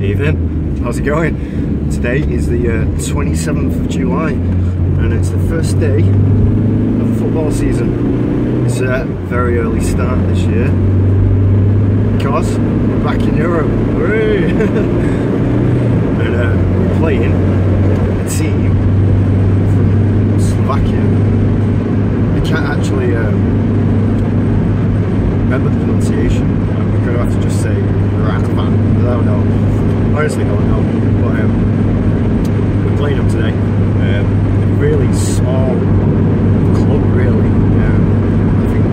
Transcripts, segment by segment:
Evening, how's it going? Today is the 27th of July and it's the first day of the football season. It's a very early start this year because we're back in Europe. Hooray! And we're playing a team from Slovakia. I can't actually remember the pronunciation. We're going to have to just say Ratman. I don't know. Honestly, don't know. But we're playing them today. A really small club, really. I think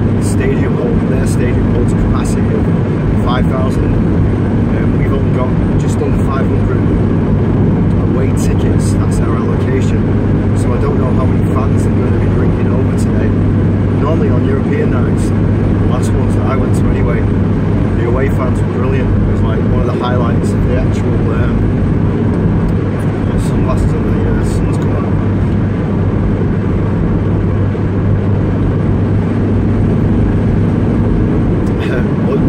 their stadium holds a capacity of 5,000. We've only got just under 500 away tickets. That's our allocation. So I don't know how many fans are going to be bringing over today. Normally on European nights, the last ones that I went to anyway, the away fans were brilliant. It was like one of the highlights of the actual sunglasses on the sun's come out.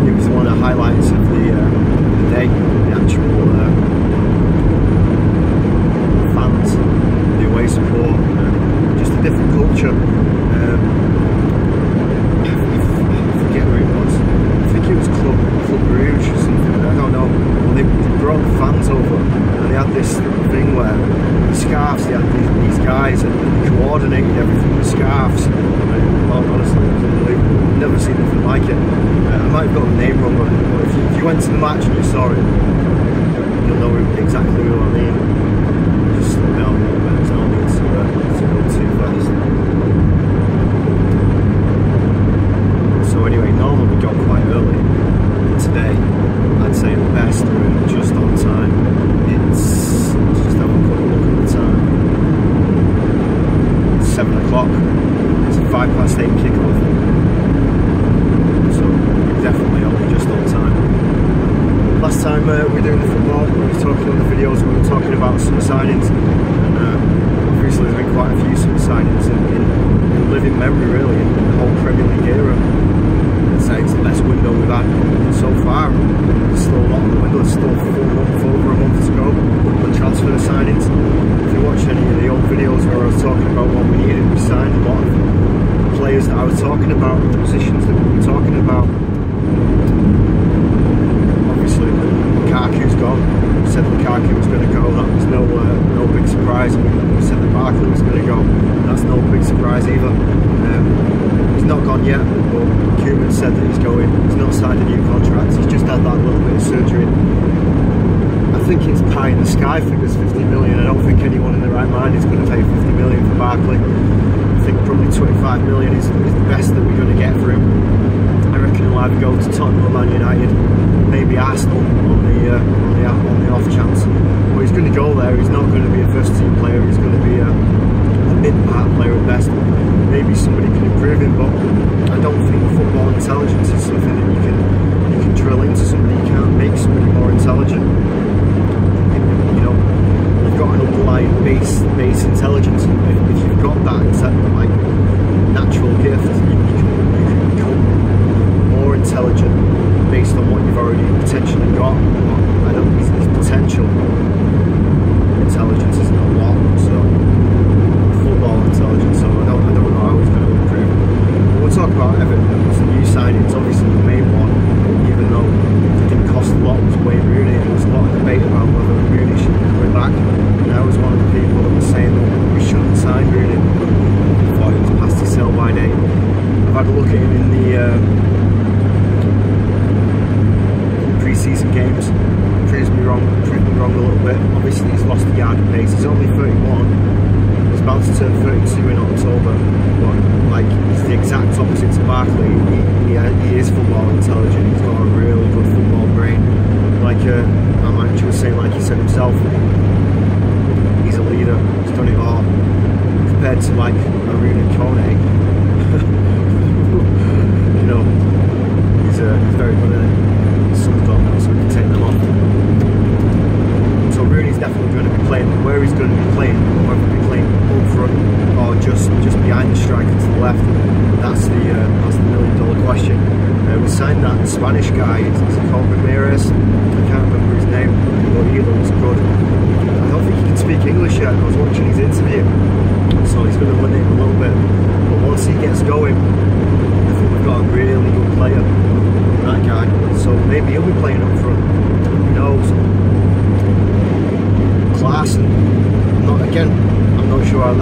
It was one of the highlights of the day, the actual fans, the away support, just a different culture. It was Club Rouge or something, I don't know. Well, they brought the fans over and they had this thing where the scarves, they had these guys and coordinated everything with scarves. And, well, honestly, it was unbelievable. I've never seen anything like it. I might have got the name wrong, but if you went to the match and you saw it, you'll know exactly who I mean. Just slow down a little bit, there's no need to go too fast. So anyway, normally we got quite early. Today, I'd say at best we're just on time. Let's just have a quick look at the time. It's 7 o'clock. It's a 8:05 kickoff. So we're definitely only just on time. Last time we were doing the football, we were talking on the videos, we were talking about summer signings. And obviously there's been quite a few summer signings in living memory really, in the whole Premier League era. I'd say it's the best window we've had so far. There's still a lot of the window, there's still over a month to go on transfer signings. If you watch any of the old videos where I was talking about what we needed, we signed a lot of the players that I was talking about, the positions that we were talking about. Obviously, Lukaku's gone. We said Lukaku was going to go, that was no big surprise. We said that Barkley was going to go, that's no big surprise either. He's not gone yet, but Keane said that he's going. He's not signed a new contract, he's just had that little bit of surgery. I think it's pie in the sky figures, 50 million. I don't think anyone in their right mind is going to pay 50 million for Barkley. I think probably 25 million is the best that we're going to get for him. I reckon he'll either go to Tottenham or Man United, maybe Arsenal on the off chance. But he's going to go there. He's not going to be a first team player, he's going to be a mid-part player at best. Maybe somebody can improve him, but I don't think football intelligence is something that you can drill into somebody. You can't make somebody more intelligent. You know, you've got an underlying base intelligence. If you've got that instead of like natural gift, you can become more intelligent based on what you've already potentially got. I don't think his potential intelligence isn't a lot, so football intelligence, so I don't know how he's going to improve. But we'll talk about Everton. It's a new signing. It's obviously the main one, even though it didn't cost a lot, was Wayne Rooney. There was a lot of debate about whether Rooney should be coming back, and I was one of the people that was saying that we shouldn't sign Rooney. I thought he was past his sell-by date. I've had a look at him in the pre-season games. Proves me wrong a little bit. Obviously he's lost a yard of pace. He's only 31. He's about to turn 32 in October. But like, he's the exact opposite to Barkley. He is football intelligent. He's got a really good football brain. Like our manager was saying, like he said himself, he's a leader. He's done it all. Compared to like Rooney and Kone, you know, he's very good at it. Some don't know, so we can take them off. So Rooney's definitely going to be playing. Where he's going to be playing, whether he'll be playing up front or just behind the striker to the left, that's the $1 million question. We signed that Spanish guy, it's Cuco Martina. I can't remember his name, but he again, I'm not sure if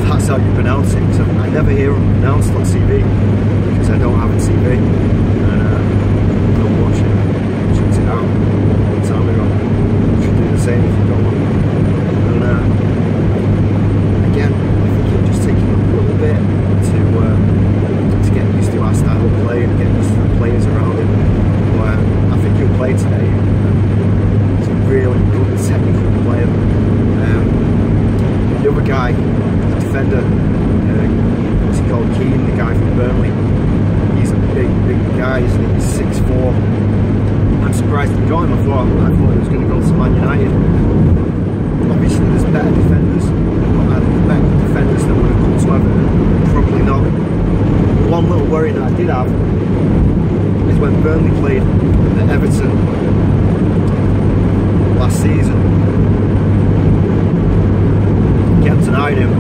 that's how you pronounce it, because I never hear them pronounced on TV, because I don't have a TV, and I don't watch it. Checked it out a long time ago. You should do the same if you got one. And again, I think it'll just take him a little bit to get used to our style of play and get used to the players around him. But I think he'll play today. He's a really good technical player. The other guy, the defender, what's he called, Keane, the guy from Burnley, he's a big guy, isn't he? He's 6'4". I'm surprised he got him. I thought he was going to go to Man United. Obviously there's better defenders, but the better defenders that would have come to Everton, probably not. One little worry that I did have is when Burnley played at Everton last season. Kept an eye on him,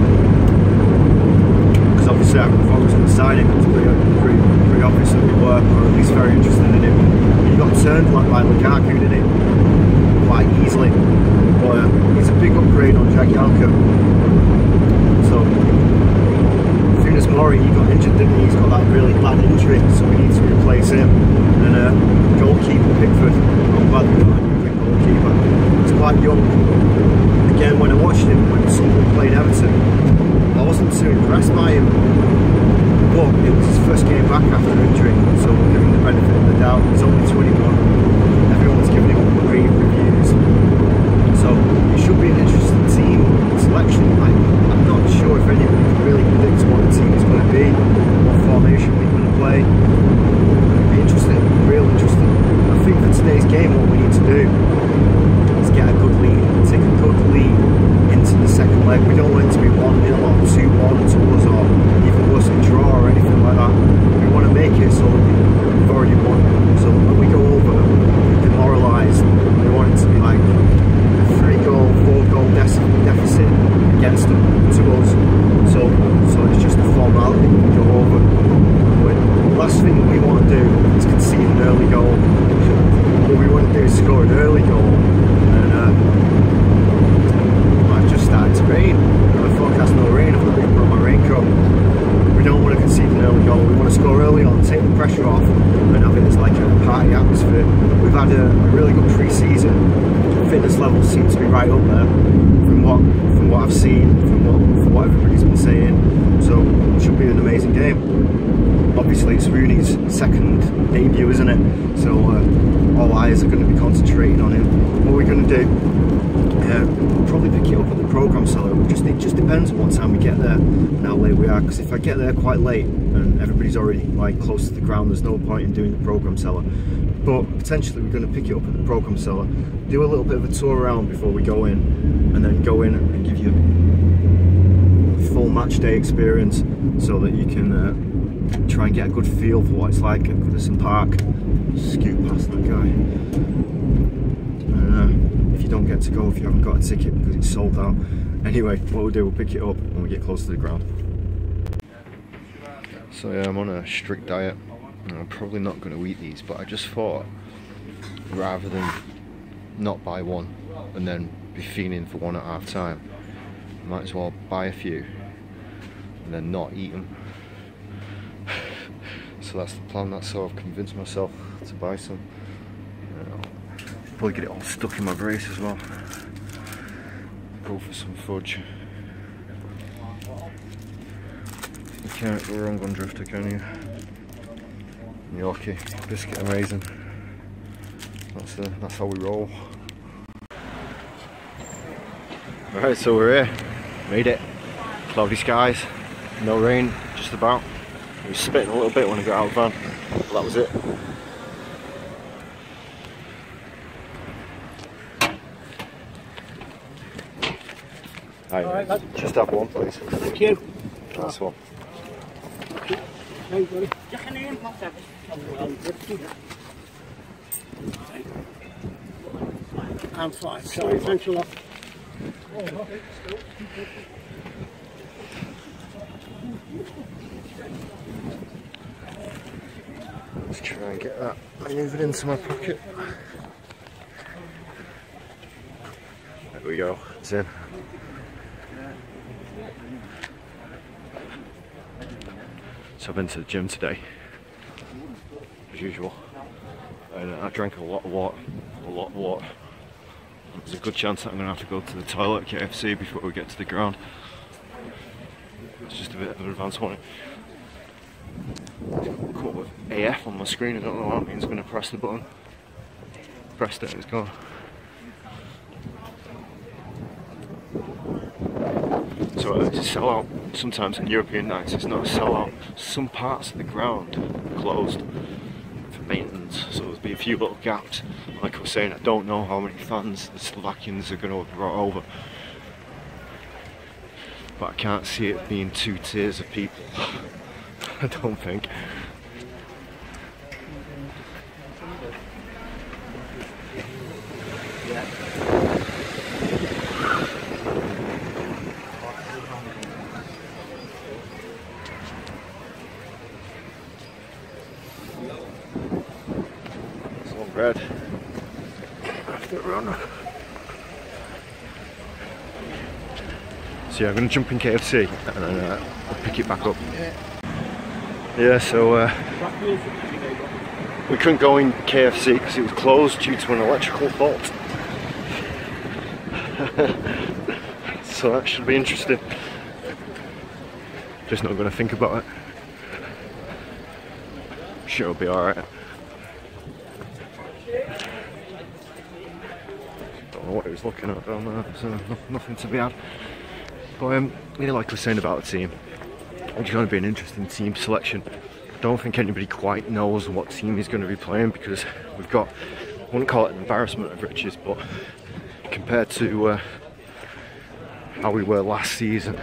because obviously I thought I was going to sign him. It was pretty obvious that we were, or at least very interested in him. He got turned like by Lukaku, didn't he? Quite easily. But he's a big upgrade on Jagielka. So Funes Mori, he got injured, didn't he? He's got that really bad injury, so we need to replace him. And goalkeeper Pickford, I'm glad we got a new goalkeeper. He's quite young. Again, when I watched him when Sunderland played Everton, I wasn't too impressed by him, but it was his first game back after injury, so we'll give him the benefit of the doubt. He's only 21, everyone's giving him great reviews, so it should be an interesting team selection. I'm not sure if anybody can really predict what the team is going to be, what formation we're going to play. It'll be interesting, real interesting. I think for today's game what we need to do is get a good lead, take a good lead into the second leg. We don't want it to be 1-0 or 2-1 to us, or even worse, a draw or anything like that. We want to make it so we've already won. So when we go over, we're demoralised. We want it to be like a 3-goal, 4-goal deficit against them to us. So it's just a formality. We go over. The last thing we want to do is concede an early goal. What we want to do is score an early goal, and I've just started to rain. I forecast no rain. I've already brought my raincoat. We don't want to concede an early goal. We want to score early on, take the pressure off, and have it as like a party atmosphere. We've had a really good pre-season. Fitness levels seem to be right up there from what I've seen, from what everybody's been saying. So it should be an amazing game. Obviously it's Rooney's second debut, isn't it? So all eyes are going to be concentrating on him. What we're going to do, probably pick it up at the programme cellar. It just depends on what time we get there and how late we are, because if I get there quite late and everybody's already like close to the ground, there's no point in doing the programme cellar. But potentially we're going to pick it up at the programme cellar, do a little bit of a tour around before we go in, and then go in and give you a full match day experience, so that you can try and get a good feel for what it's like at Goodison Park. Scoot past that guy. If you don't get to go, if you haven't got a ticket because it's sold out. Anyway, what we'll do, we'll pick it up when we get close to the ground. So yeah, I'm on a strict diet. I'm probably not going to eat these, but I just thought, rather than not buy one and then be fiending for one at half time, I might as well buy a few and then not eat them. So that's the plan. That's how I've convinced myself to buy some. Probably get it all stuck in my brace as well. Go for some fudge. You can't go wrong on Drifter, can you? Yorkie biscuit, amazing. That's how we roll. Alright, so we're here. Made it. Cloudy skies, no rain, just about. It was spitting a little bit when I got out of the van, but that was it. Hi, just have one, please. Thank you. Nice one. Thank you. I'm fine. Sorry, thanks a lot. Let's try and get that maneuvered into my pocket. There we go, it's in. So I've been to the gym today, as usual, and I drank a lot of water. There's a good chance that I'm going to have to go to the toilet at KFC before we get to the ground. It's just a bit of an advance warning. Come up with AF on my screen, I don't know what it means. I'm going to press the button. Pressed it and it's gone. So it's a sellout. Sometimes in European nights it's not a sellout. Some parts of the ground are closed for maintenance, so there'll be a few little gaps. Like I was saying, I don't know how many fans the Slovakians are going to have brought over, but I can't see it being 2 tiers of people. I don't think. It's all red after the run. So yeah, I'm going to jump in KFC and then I'll pick it back up. Yeah, so we couldn't go in KFC because it was closed due to an electrical fault. So that should be interesting. Just not going to think about it. I'm sure it'll be alright. Don't know what he was looking at down there, so nothing to be had. But yeah, like I was saying about the team, it's going to be an interesting team selection. I don't think anybody quite knows what team he's going to be playing because we've got, I wouldn't call it an embarrassment of riches, but compared to how we were last season,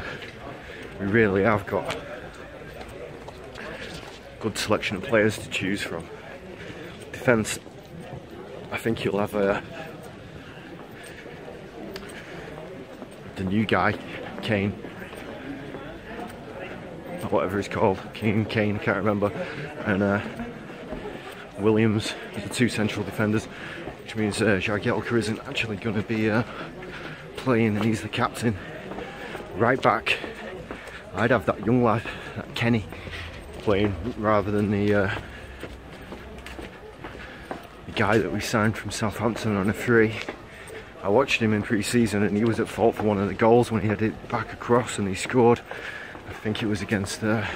we really have got a good selection of players to choose from. Defence, I think you'll have the new guy, Keane, whatever he's called, Keane, I can't remember, and Williams as the 2 central defenders, which means Jagielka isn't actually going to be playing, and he's the captain. Right back, I'd have that young lad, that Kenny, playing rather than the guy that we signed from Southampton on a free. I watched him in pre-season and he was at fault for one of the goals when he had it back across and he scored. I think it was against the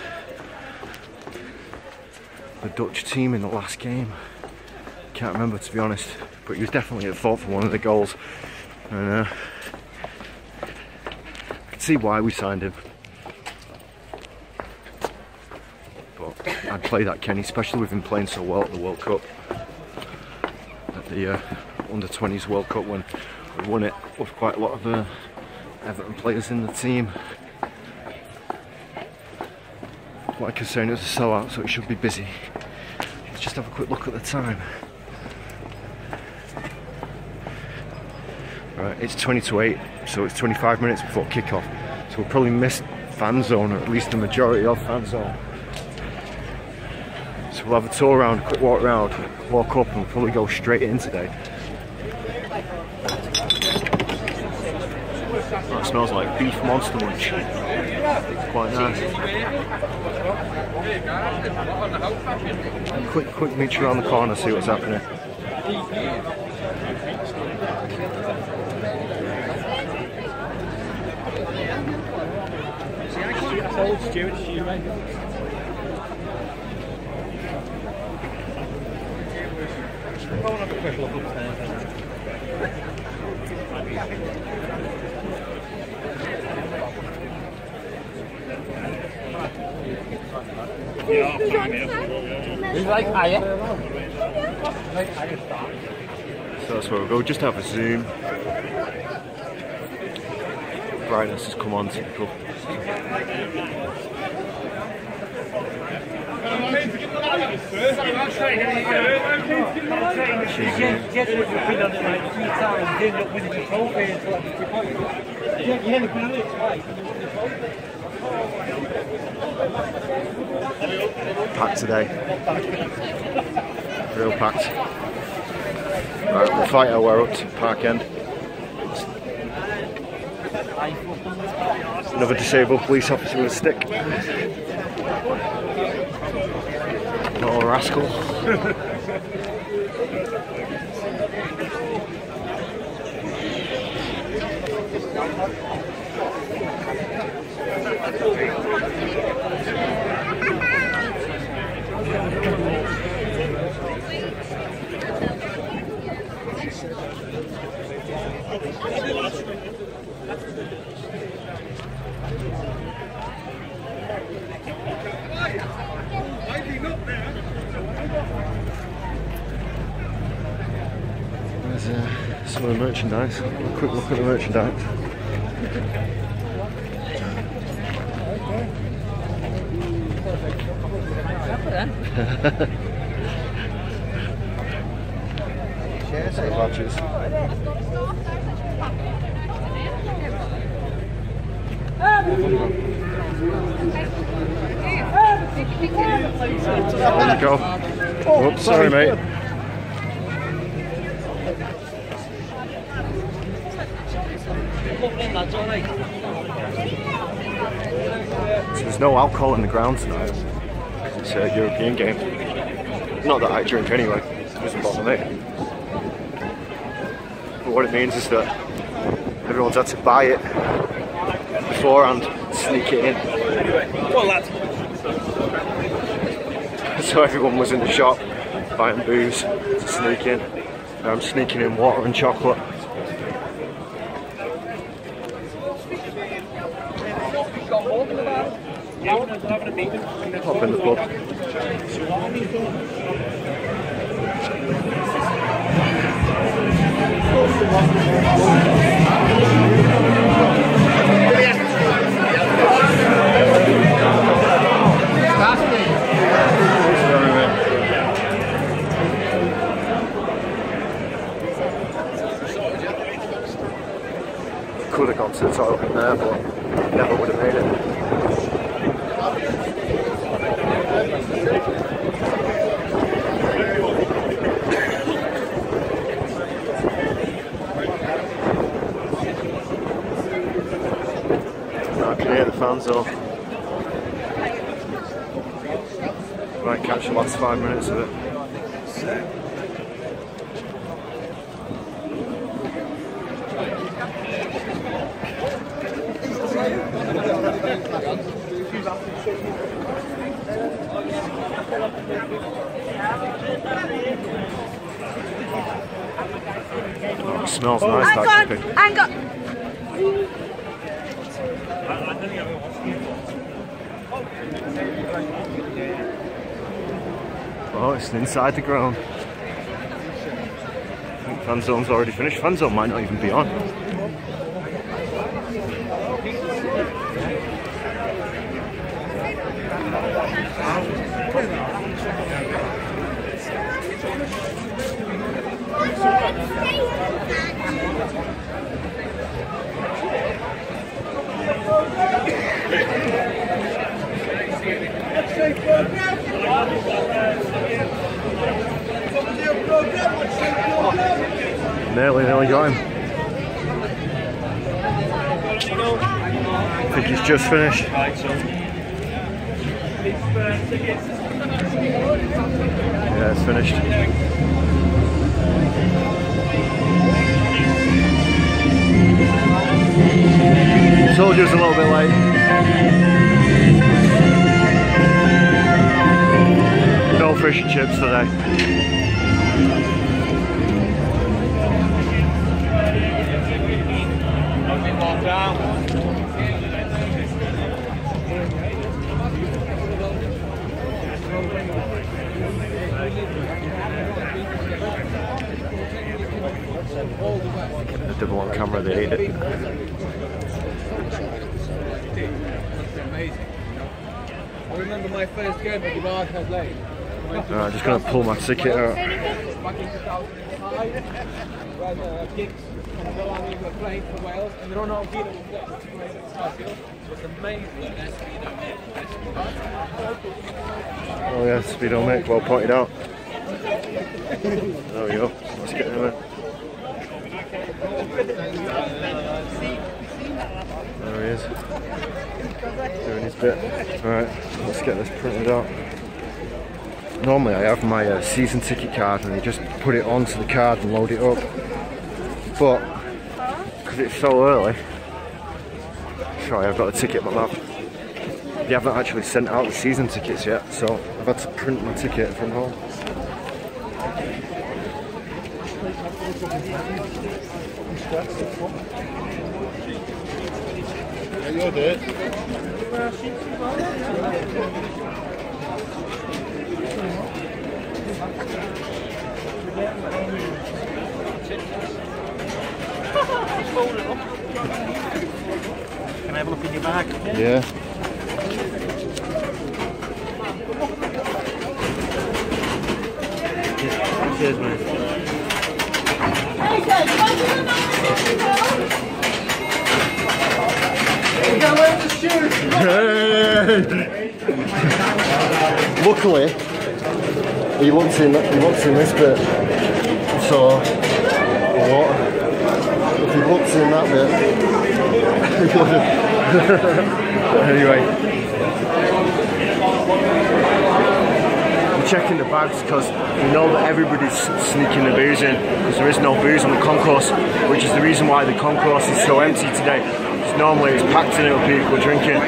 Dutch team in the last game. Can't remember, to be honest, but he was definitely at fault for one of the goals. And I can see why we signed him. But I'd play that Kenny, especially with him playing so well at the World Cup. At the Under-20s World Cup when we won it with quite a lot of Everton players in the team. Like I was saying, it was a sellout, so it should be busy. Let's just have a quick look at the time. Right, it's 20 to 8, so it's 25 minutes before kick-off. So we'll probably miss fan zone, or at least the majority of fan zone. So we'll have a tour around, a quick walk around, walk up, and we'll probably go straight in today. Oh, it smells like beef monster munch. It's quite nice. Quick meet you around the corner, see what's happening. So that's where we'll go, just have a zoom. Brightness has come on, typical. Packed today. Real packed. Right, we'll fight our way up to Park End. Another disabled police officer with a stick. Little rascal. There's some of the merchandise. A quick look at the merchandise. Some badges. There you go. Oops, sorry mate. So there's no alcohol in the ground tonight. It's a European game. Not that I drink anyway, it doesn't bother me. But what it means is that everyone's had to buy it beforehand, sneak it in. So everyone was in the shop buying booze to sneak in. Now I'm sneaking in water and chocolate. Hop in the pub. Could have gone to the toilet in there, but never would have made it. I can hear the fans though. Might catch the last 5 minutes of it. Oh, it smells nice, that coffee. Hang on. Oh, it's inside the ground. I think fan zone's already finished. Fan zone might not even be on. Nearly got him. I think he's just finished. Yeah, it's finished. Told you it was a little bit late. No fish and chips today. The double on camera, they ate it. I remember my first game with the Barca late. I'm just going to pull my ticket out. Back in 2005, when Giggs and Delaney were playing for Wales, and Ronald Keane was playing for Starfield. It was amazing. Oh yeah, Speedo Mick, well pointed out. There we go, let's get him in. There he is, doing his bit. Alright, let's get this printed out. normally I have my season ticket card and you just put it onto the card and load it up, but because it's so early, sorry, I've got a ticket in my mouth. They haven't actually sent out the season tickets yet, so I've had to print my ticket from home. You'll do it. Can I have a look in your bag? Yeah. Cheers, man. Luckily, he wants in this bit. So what? If he looks in that bit, anyway. I'm checking the bags because we know that everybody's sneaking the booze in because there is no booze on the concourse, which is the reason why the concourse is so empty today. Because normally it's packed in with people drinking.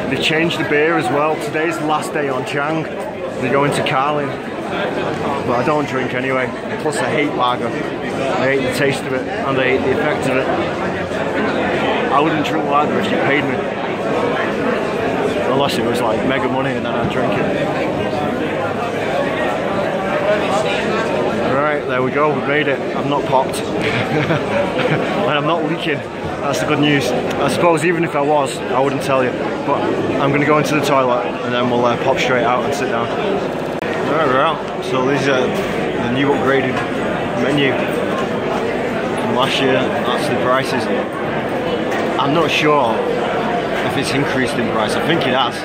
They changed the beer as well. Today's the last day on Chang. They're going to Carling. But I don't drink anyway. Plus I hate lager. I hate the taste of it and I hate the effect of it. I wouldn't drink lager if you paid me. Unless it was like mega money and then I'd drink it. Right, there we go, we've made it. I'm not popped. And I'm not leaking. That's the good news. I suppose even if I was, I wouldn't tell you. But I'm going to go into the toilet and then we'll pop straight out and sit down. Alright, we're out. So these are the new upgraded menu from last year. That's the prices. I'm not sure if it's increased in price. I think it has,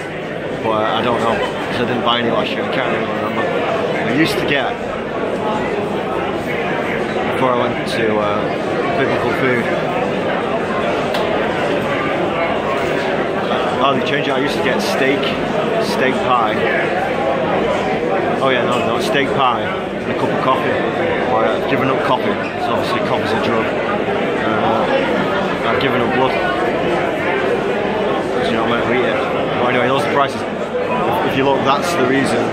but I don't know because I didn't buy any last year. I can't really remember. I used to get, before I went to Biblical Food, oh, they changed it. I used to get steak pie. Oh yeah, no, steak pie and a cup of coffee. Well, I've given up coffee, because obviously coffee's a drug. I've given up blood. So, you know, I'm going to eat it. But anyway, those are the prices. If you look, that's the reason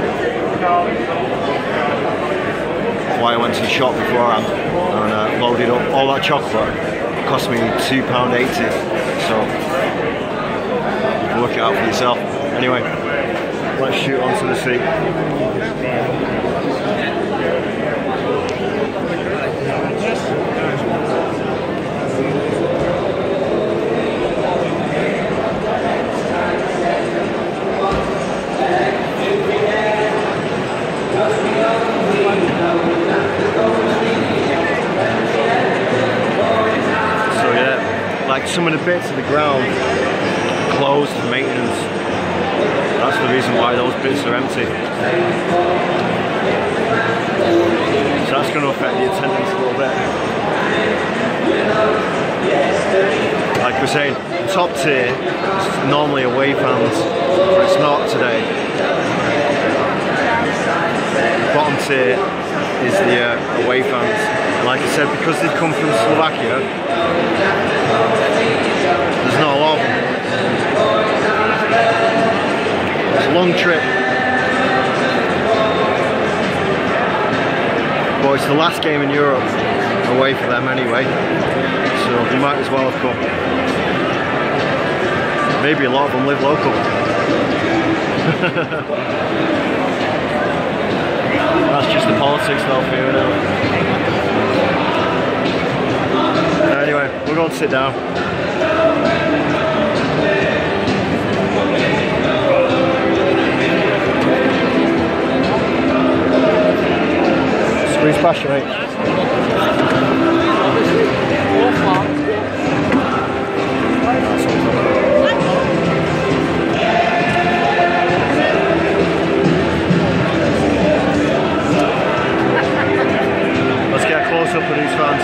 why I went to the shop beforehand and loaded up all that chocolate. It cost me £2.80. So you can work it out for yourself. Anyway, let's shoot onto the sea. So yeah, like some of the bits of the ground closed for maintenance. That's the reason why those bits are empty. So that's going to affect the attendance a little bit. Like we're saying, top tier is normally away fans, but it's not today. Bottom tier is the away fans. Like I said, because they've come from Slovakia, there's not a lot of them. It's a long trip. But it's the last game in Europe away for them anyway, so they might as well have come. Maybe a lot of them live local. That's just the politics though for you now. Anyway, we're going to sit down. Squeeze past you, mate. Let's get a close up of these fans.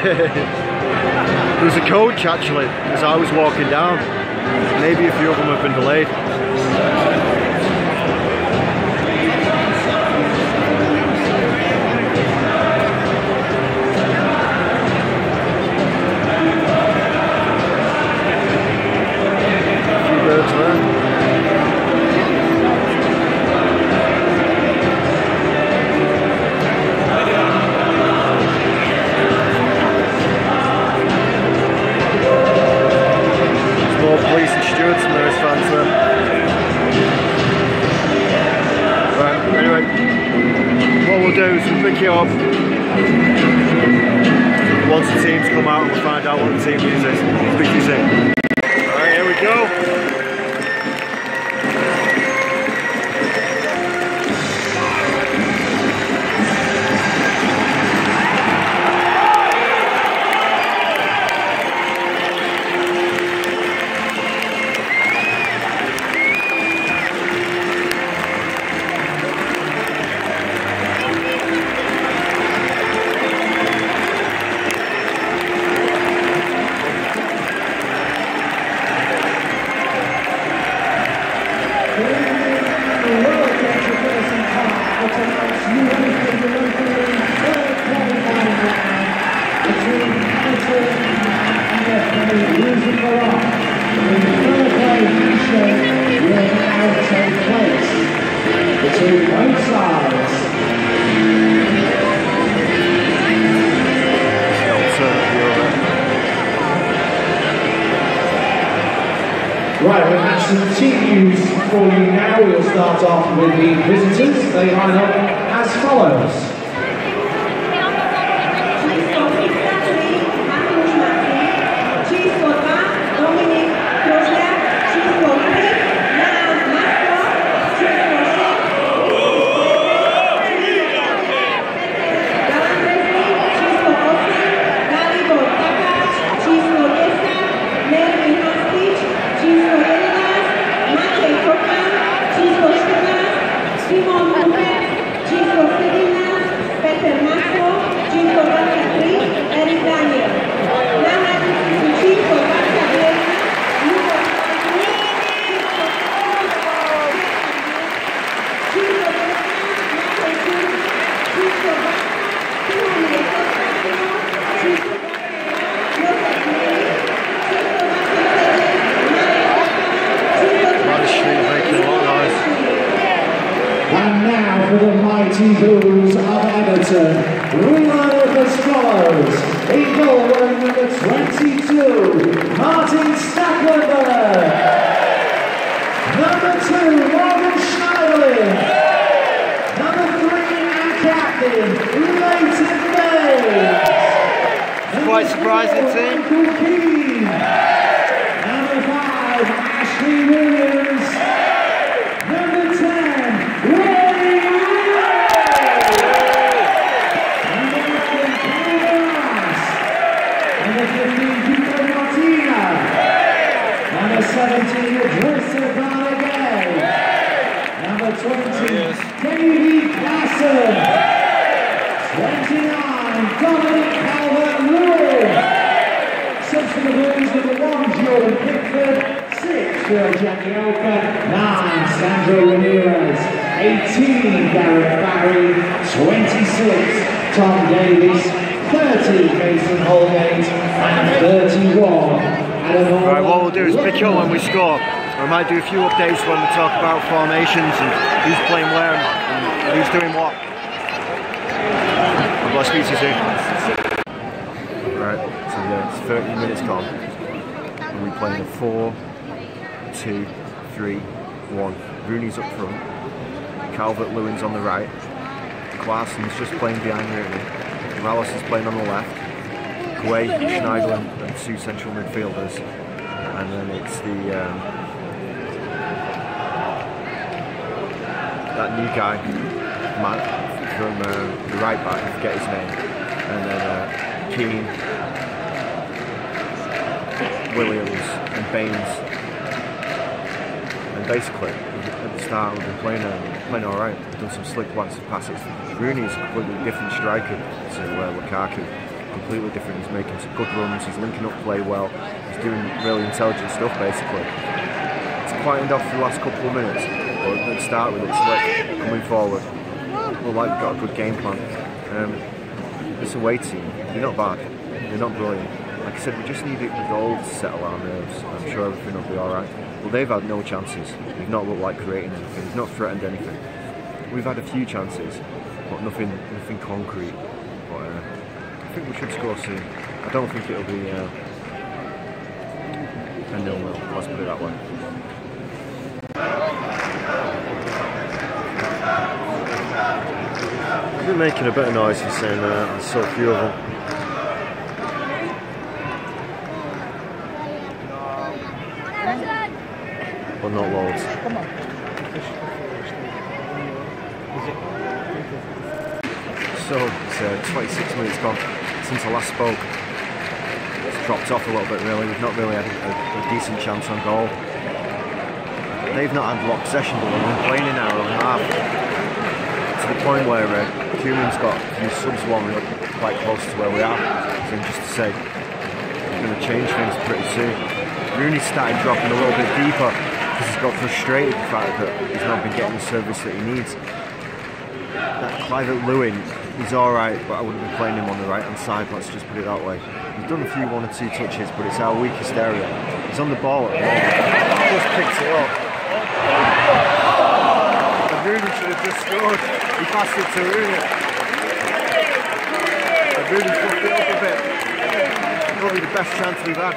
There was a coach actually as I was walking down. Maybe a few of them have been delayed. A few birds there. Police and stewards and those fans there. Right, anyway, what we'll do is we'll pick you up once the teams come out and we'll find out what the team news is. Speak to you soon. Alright, here we go. Right, we'll have some team news for you now. We'll start off with the visitors. They line up as follows. For the mighty Bulls of Everton, we line up as follows. In goal wearing number 22, Martin Stacklenburg. Number 2, Morgan Schneiderlin. Number 3, and captain, Leighton Baines. Quite surprising team. Keane. Number 5, Ashley Williams. Number 10, Rooney. Number 15, Cuco Martina. Number 17, Number 20, Davy Klaassen. 29, Dominic Calvert-Lewin. 6 for the Blues, number 1, Jordan Pickford. 6, Phil Janioka. 9, Sandro Ramirez. 18, Gareth Barry. 26, Tom Davies. 30, Mason Holgate. And 31, Adam. Right, what we'll do is pick up when we score. I might do a few updates when we talk about formations and who's playing where and who's doing what. I've got to speak to you soon. Right, so yeah, it's 30 minutes gone. And we're playing a 4-2-3-1. Rooney's up front. Calvert-Lewin's on the right. Klaassen's just playing behind Rooney. Morales is playing on the left. Guay, Schneiderlin and 2 central midfielders. And then it's the that new guy, Matt, from the right back, I forget his name, and then Keane, Williams and Baines. And basically, at the start we've been playing alright, we've done some slick ones of passes. Rooney is a completely different striker to Lukaku. completely different. He's making some good runs, he's linking up play well, he's doing really intelligent stuff basically. It's quietened off for the last couple of minutes, but let's start with it slick, coming forward. Well, like we've got a good game plan. This away team, they're not bad, they're not brilliant. Like I said, we just need the goal to settle our nerves. I'm sure everything will be alright. Well, they've had no chances. They've not looked like creating anything. They've not threatened anything. We've had a few chances, but nothing concrete. But I think we should score soon. I don't think it'll be a 0-0. Let's put it that way. I've been making a bit of noise, he's saying there's so few of them. But not loads. So it's 26 minutes gone since I last spoke. It's dropped off a little bit really. We've not really had a decent chance on goal. They've not had a lot of possession, but we've been playing in our own half. To the point where Keane's got a few subs warming up quite close to where we are. So just to say, we're going to change things pretty soon. Rooney started dropping a little bit deeper because he's got frustrated with the fact that he's not been getting the service that he needs. That Clive-Lewin, he's alright, but I wouldn't be playing him on the right hand side, let's just put it that way. He's done a few 1 or 2 touches, but it's our weakest area. He's on the ball at the moment. He just picks it up. And Rooney should have just scored. He passed it to Rooney. And Rooney fucked it up a bit. Probably the best chance we've had.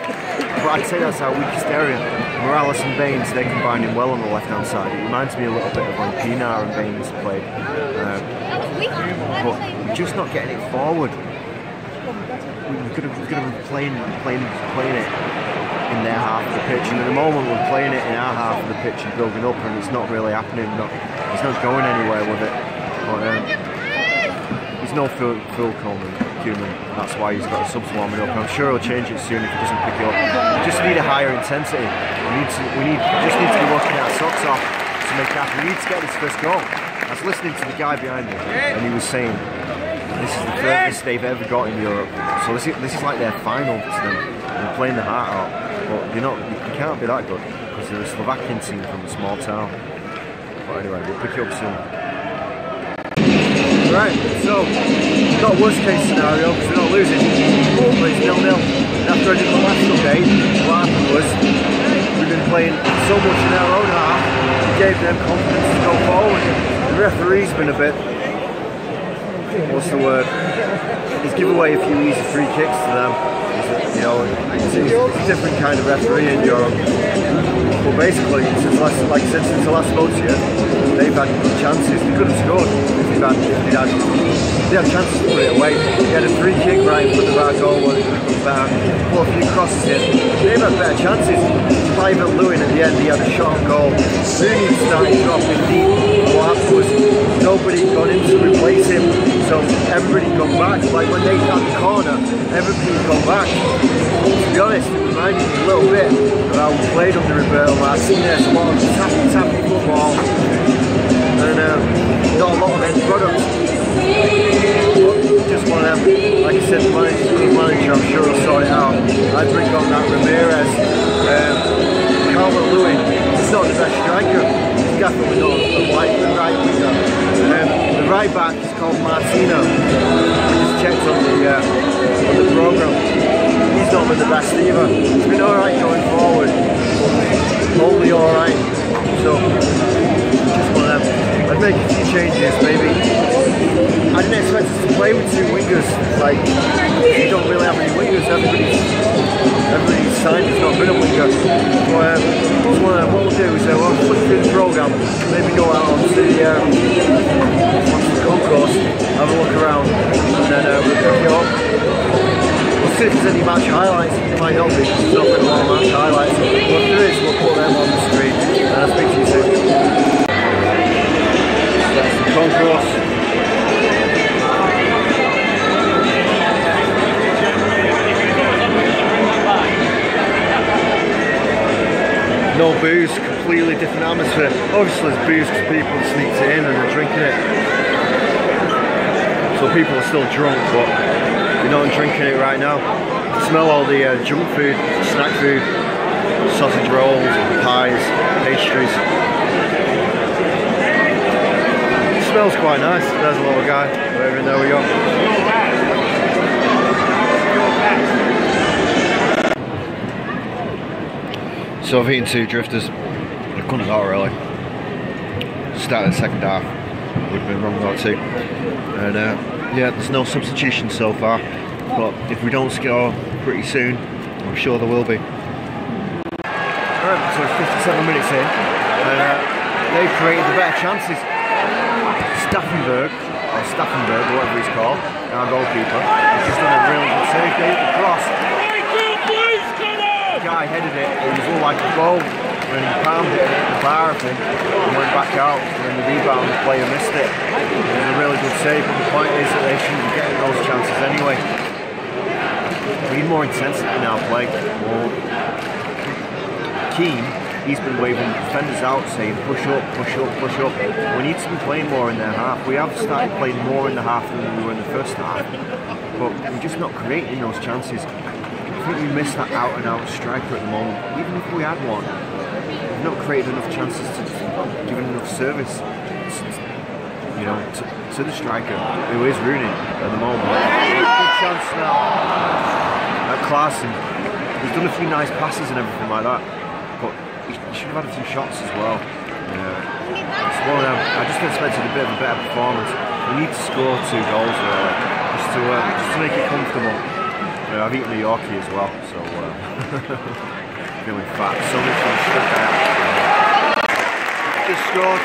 But I'd say that's our weakest area. Morales and Baines, they're combining well on the left hand side. It reminds me a little bit of when Keane and Baines played. But we're just not getting it forward. We're going to be playing it in their half of the pitch, and at the moment we're playing it in our half of the pitch and building up, and it's not really happening. He's not going anywhere with it. But he's no Phil Coleman. That's why he's got the subs warming up. I'm sure he'll change it soon if he doesn't pick it up. We just need a higher intensity. We just need to be working our socks off to make that. We need to get this first goal. I was listening to the guy behind me, and he was saying this is the furthest they've ever got in Europe. So this is like their final to them. They're playing the heart out, but you can't be that good because they're a Slovakian team from a small town. But anyway, we'll pick it up soon. Right, so we've got worst case scenario because we're not losing. Hopefully it's 0-0. And after I did the last update, what happened was we've been playing so much in our own half, we gave them confidence to go forward. The referee's been a bit, what's the word? He's given away a few easy free kicks to them. You know, it's a different kind of referee in Europe. But basically, like I said, since I last spoke to you, they've had good chances. They could have scored if they had chances to put it away. They had a free kick right in front of our goal where they could have come back, put a few crosses in. They've had better chances. Clive-Lewin at the end, he had a shot on goal. Rooney started dropping deep. What happened was nobody got in to replace him, so everybody got back. Like when they had the corner, everybody got back. To be honest, it reminded me a little bit of how we played under Roberto Martinez. A lot of tappy football, and not a lot of end products. Just one of them. Like I said, the manager, I'm sure he'll sort it out. I bring on that Ramirez. Calvert-Lewin, he's not the best striker. He's definitely not the right winger. The right back is called Martina. I just checked on the programme. He's not been the best either. It's been alright going forward. Only alright. So, just one of them. I'd make a few changes, maybe. I didn't expect us to play with 2 wingers. Like, we don't really have any wingers. Everybody's signed has not been a winger. But what we'll do is we'll flick through the programme, maybe go out onto the concourse, have a look around, and then we'll pick it up. We'll see if there's any match highlights. There might not be, because there's not been a lot of match highlights. But if there is, we'll put them on the screen, and I'll speak to you soon. That's the concourse. No booze, completely different atmosphere. Obviously there's booze because people have sneaked it in and are drinking it. So people are still drunk, but You're not drinking it right now. You smell all the junk food, snack food, sausage rolls, pies, pastries. It smells quite nice. There's a little guy. And there we go. So I've eaten 2 drifters. I couldn't go really. Started the second half. Would have been wrong about 2. And yeah, there's no substitution so far. But if we don't score pretty soon, I'm sure there will be. Alright, so it's 57 minutes in. And they've created the better chances. Staffenberg, whatever he's called, our goalkeeper, he's just done a really good save. Gave the cross. The guy headed it, it was all like a goal. When he palmed it at the bar, I think, and went back out, and then the rebound player missed it. It was a really good save, but the point is that they shouldn't be getting those chances anyway. We need more intensity in our play. Keane, he's been waving defenders out, saying push up, push up, push up. We need to be playing more in their half. We have started playing more in the half than we were in the first half, but we're just not creating those chances. I think we missed that out-and-out striker at the moment. Even if we had one, we've not created enough chances to give enough service, you know, to the striker, who is Rooney at the moment. Good chance now at Klaassen. He's done a few nice passes and everything like that, but he should have had a few shots as well. I just expected a bit of a better performance. We need to score 2 goals really, just to make it comfortable. I've eaten a Yorkie as well, so feeling fat. So much fun stuff there. Just scored.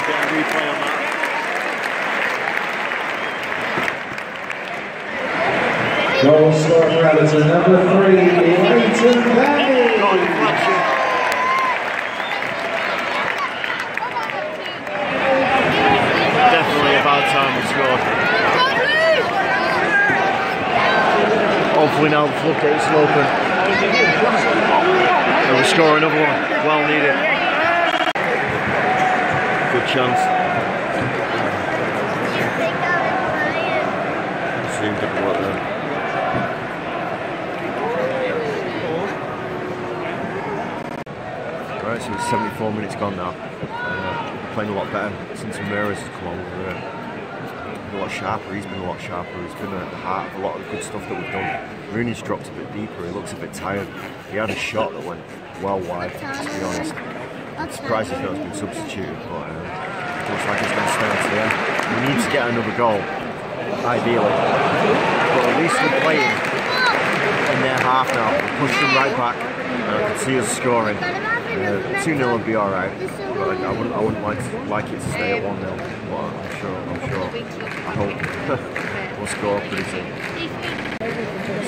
Get a replay on that. Goal scorer for Everton, number 3, Baines. Definitely about time we scored. Hopefully now the floodgates will open and we score another one. Well needed. Good chance. Seemed to work there. Right, so it's 74 minutes gone now. Playing a lot better since Ramirez has come on. We're a lot sharper. He's been a lot sharper. He's been at the heart of a lot of the good stuff that we've done. Rooney's dropped a bit deeper. He looks a bit tired. He had a shot that went well wide, to be honest. I'm surprised he's not been substituted, but it looks like he's going to stay on to the end. We need to get another goal, ideally. But at least we're playing in their half now. We pushed them right back, and I can see us scoring. 2-0 would be alright, but I wouldn't like it to stay at 1-0, but I'm sure, I hope we'll score pretty soon.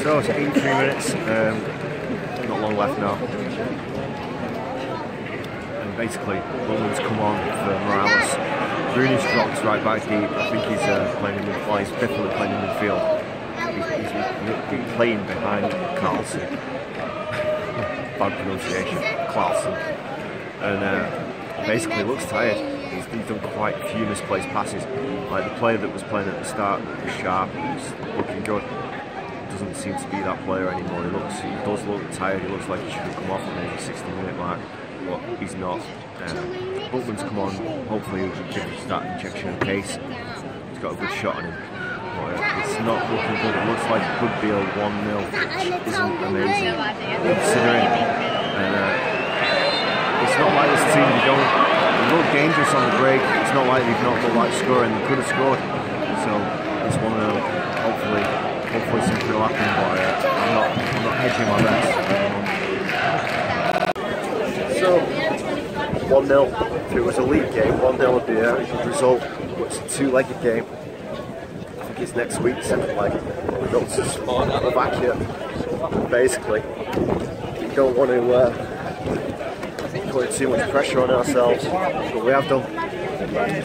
So it's 83 minutes, not long left now, and basically Baines come on for Morales. Rooney's dropped right back deep. I think he's playing in midfield, he's definitely playing in midfield. He's playing behind Klaassen. Bad pronunciation, Klaassen, and basically looks tired. He's done quite a few misplaced passes. Like the player that was playing at the start was sharp, he's looking good. Doesn't seem to be that player anymore. He does look tired. He looks like he should have come off at the 60-minute mark, but he's not. Butman's come on. Hopefully he'll give us that injection of pace. He's got a good shot on him. It's not looking good. It looks like it could be a 1-0, which isn't amazing considering. And it's not like this team, they look dangerous on the break. It's not like they've not looked like scoring. They could have scored. So it's 1-0. Hopefully something will happen. But I'm not hedging my bets. So 1-0. If it was a league game, 1-0 would be a good result. But it's a 2-legged game. It's next week, second leg. We've got to spawn out the back here. Basically, we don't want to put too much pressure on ourselves, but we have done.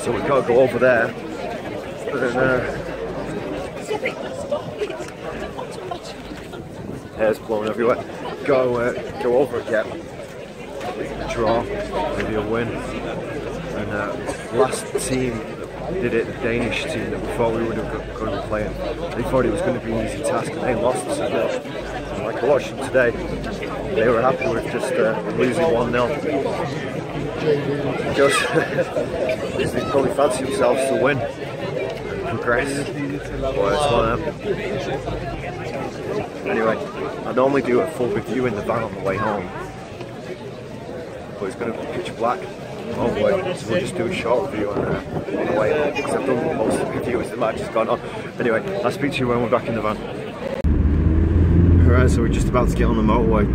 So we've got to go over there. But then, hair's blowing everywhere. Go over again. Draw, maybe a win. And last team did it, the Danish team that we thought we would have going to be playing, they thought it was going to be an easy task and they lost to Seville. And like I watched them today, they were happy with just losing 1-0. Because they probably fancy themselves to win and progress. But it's one of them. Anyway, I normally do a full review in the van on the way home, but it's going to be pitch black. Oh boy, so we'll just do a short review on the way home because I've done most of the review as the match has gone on. Anyway, I'll speak to you when we're back in the van. Alright, so we're just about to get on the motorway.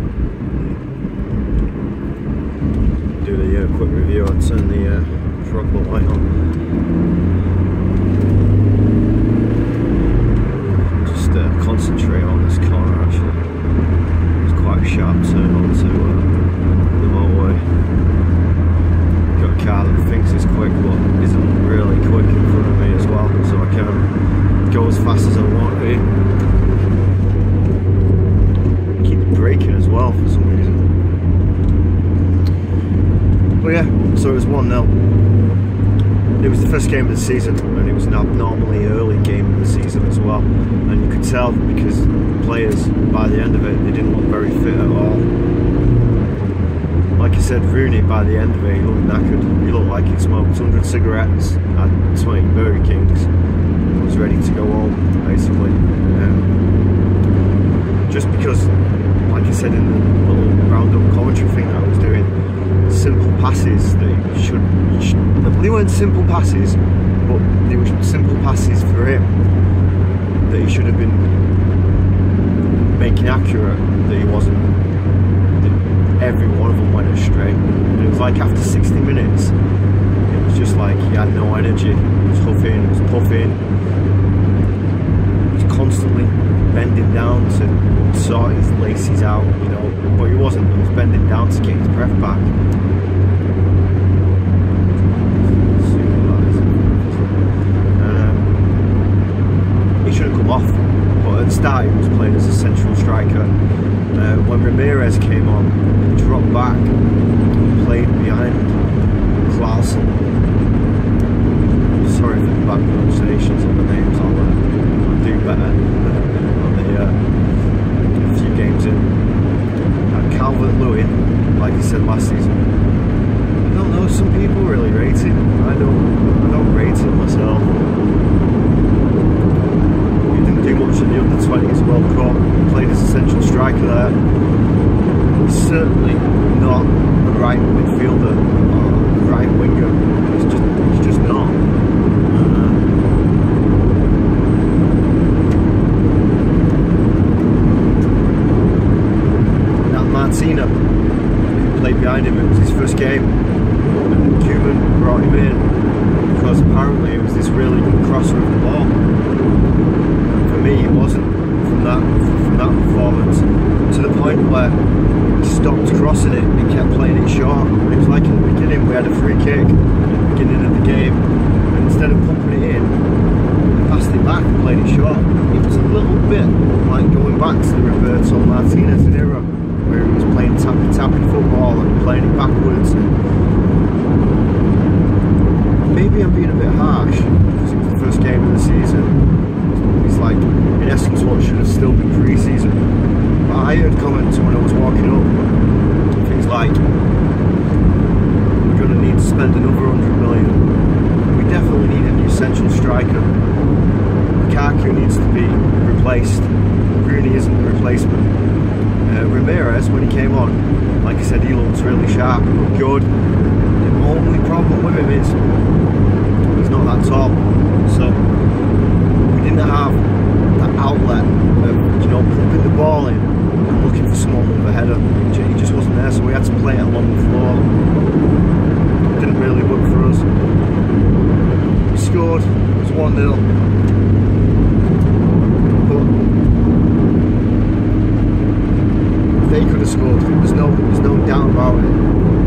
Do the quick review and turn the throttle light on. Just concentrate on this corner actually. It's quite a sharp turn onto the motorway. Got a car that thinks it's quick but isn't really quick in front of me as well, so I can't go as fast as I want to. Keep braking as well for some reason. But yeah, so it was 1-0. It was the first game of the season and it was an abnormally early game of the season as well. And you could tell because the players, by the end of it, they didn't look very fit at all. Like I said, Rooney, by the end of it, he looked knackered. He looked like he'd smoked 100 cigarettes, had 20 Burger Kings, and was ready to go home, basically. Just because, like I said in the little roundup commentary thing that I was doing, simple passes that they weren't simple passes, but they were simple passes for him that he should have been making accurate, that he wasn't. Every one of them went astray. And it was like after 60 minutes, it was just like he had no energy. He was huffing, he was puffing. He was constantly bending down to sort his laces out, you know, but he wasn't. He was bending down to get his breath back. He should have come off, but at the start he was playing as a central striker. When Ramirez came on, he dropped back, played behind Klaassen. Sorry for the bad pronunciations of the names, I'll do better on the few games in. Calvert-Lewin, like I said last season, I don't know, some people really rate him. I don't rate him myself. He didn't do much in the under-20s World Cup, played as a central striker there. He's certainly not a right midfielder or a right winger. He's just not. That Martina, who played behind him, it was his first game, and Cuco brought him in because apparently it was this really good crosser of the ball. And for me, it wasn't. From that performance, to the point where he stopped crossing it and kept playing it short. It was like in the beginning we had a free kick at the beginning of the game, and instead of pumping it in, he passed it back and played it short. It was a little bit like going back to the Roberto Martinez era, where he was playing tappy football and playing it backwards. And maybe I'm being a bit harsh because it was the first game of the season. It's like, in essence, what should have still been pre-season. But I heard comments when I was walking up, things like, we're going to need to spend another 100 million. We definitely need a new central striker. Lukaku needs to be replaced. Rooney isn't the replacement. Ramirez, when he came on, like I said, he looks really sharp, he looked good. The only problem with him is, he's not that tall. So, didn't have that outlet of, you know, pumping the ball in and looking for someone with a header. He just wasn't there, so we had to play it along the floor. It didn't really work for us. We scored, it was 1-0. But they could have scored, there's no doubt about it.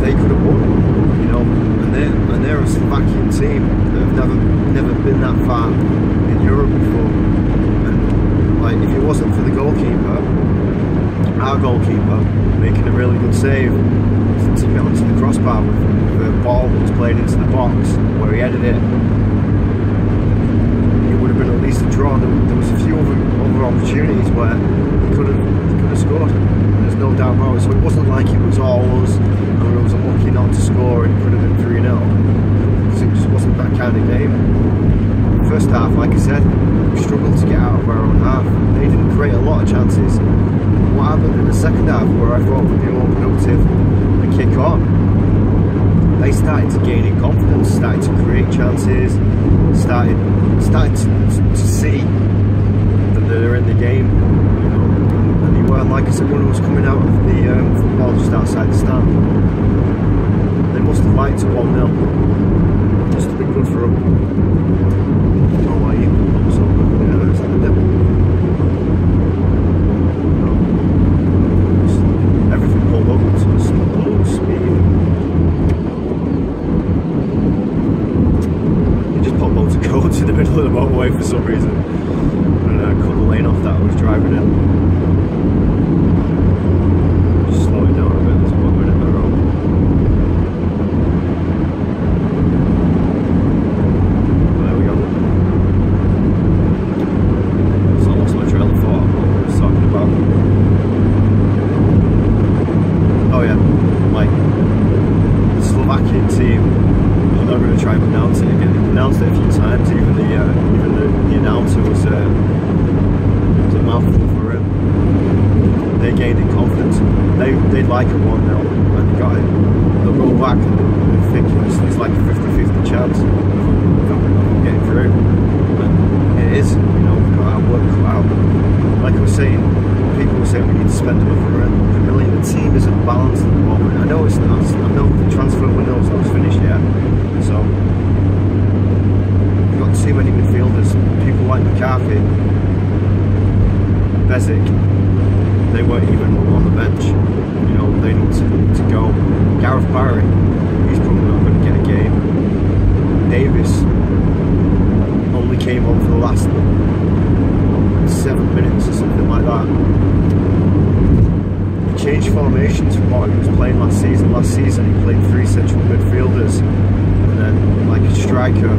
They could have won, you know, and they're a Slovakian team that have never been that far in Europe before. And like, if it wasn't for the goalkeeper, our goalkeeper, making a really good save to get onto the crossbar with a ball that was played into into the box where he headed it, it would have been at least a draw. There was a few other opportunities where they could have scored. There's no doubt about it. So it wasn't like it was all us and we was unlucky not to score and it could have been 3-0, because it just wasn't that kind of game. First half, like I said, we struggled to get out of our own half. They didn't create a lot of chances. What happened in the second half, where I thought we'd be more productive and kick on, they started to gain in confidence, started to create chances, started to see that they're in the game, you know. And they weren't, like I said, when I was coming out of the football just outside the stand, they must have liked it 1-0. Just to be good for them. Oh, why you? So, yeah, it's like the devil. No. Everything pulled up to a slow speed. They just put loads of codes in the middle of the motorway for some reason. And cut the lane off that I was driving in. Just slow it down a bit, there's 1 minute in the road. Team, I'm not going to try and pronounce it again. They pronounced it a few times. Even the announcer was a mouthful for him. They gained in confidence. They'd like a 1-0 and they got it. They'll go back and they think it's like a 50-50 chance of getting through. But it is, you know, we've got our work cut out. Like I was saying, people were saying we need to spend another million. The team isn't balanced at the moment. I know it's not. I know the transfer window's not finished yet. So we've got too many midfielders. People like McCarthy, Bezic, they weren't even on the bench. You know, they need to go. Gareth Barry, he's probably not going to get a game. Davis only came on for the last 7 minutes or something like that. He changed formations from what he was playing last season. Last season he played 3 central midfielders and then like a striker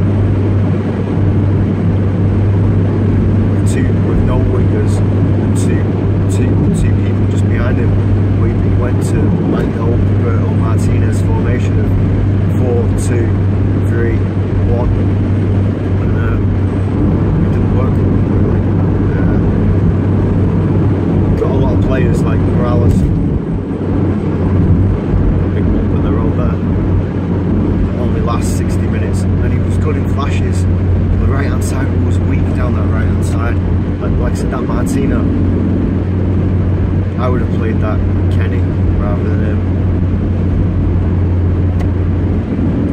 with no wingers, two people just behind him. He went to like the old Cuco Martinez formation of 4-2-3-1 and it didn't work really. Got a lot of players like Morales, big bump in the road there, only last 60 minutes, and he was good in flashes. The right hand side was weak down that right hand side, like I said, that Martina, I would have played that Kenny rather than him.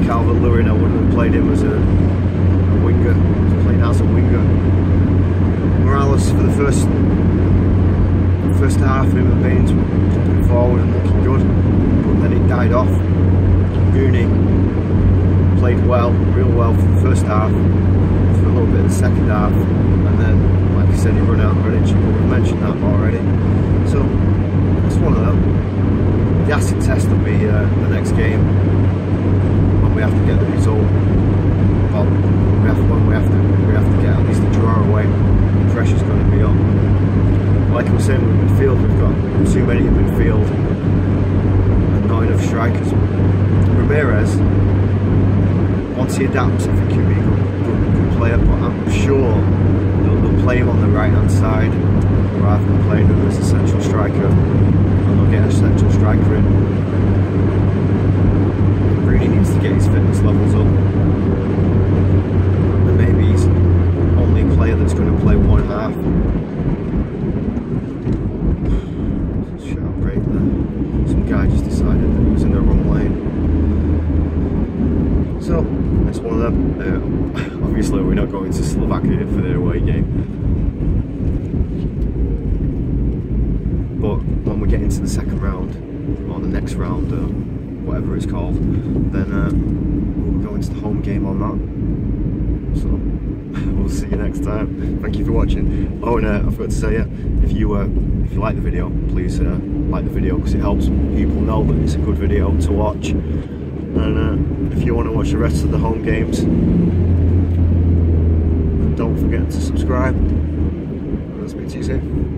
Calvert-Lewin, I wouldn't have played him as a winger, he was playing as a winger. Morales for the first half, him and Baines were pumping forward and looking good, but then it died off. Rooney played well, real well for the first half, for a little bit of the second half, and then, like I said, he ran out of energy, but we've mentioned that already. So, it's one of them. The acid test will be the next game, when we have to get the result. Well, we have to get at least a draw away. The pressure's going to be on. Like I was saying with midfield, we've got too many in midfield and not enough strikers. Ramirez, once he adapts, I think he'll be a good player, but I'm sure they'll play him on the right hand side rather than playing him as a central striker, and they'll get a central striker in. Rooney needs to get his fitness levels up, and maybe he's only a player that's going to play one half. Shout break there. Some guy just decided that he was in the wrong lane. So, it's one of them. Obviously we're not going to Slovakia for their away game. But when we get into the second round, or the next round, whatever it's called, then we'll go into the home game on that. So, we'll see you next time. Thank you for watching. Oh, and I forgot to say, if you like the video, please like the video, because it helps people know that it's a good video to watch. And if you want to watch the rest of the home games, don't forget to subscribe. I'll speak to you soon.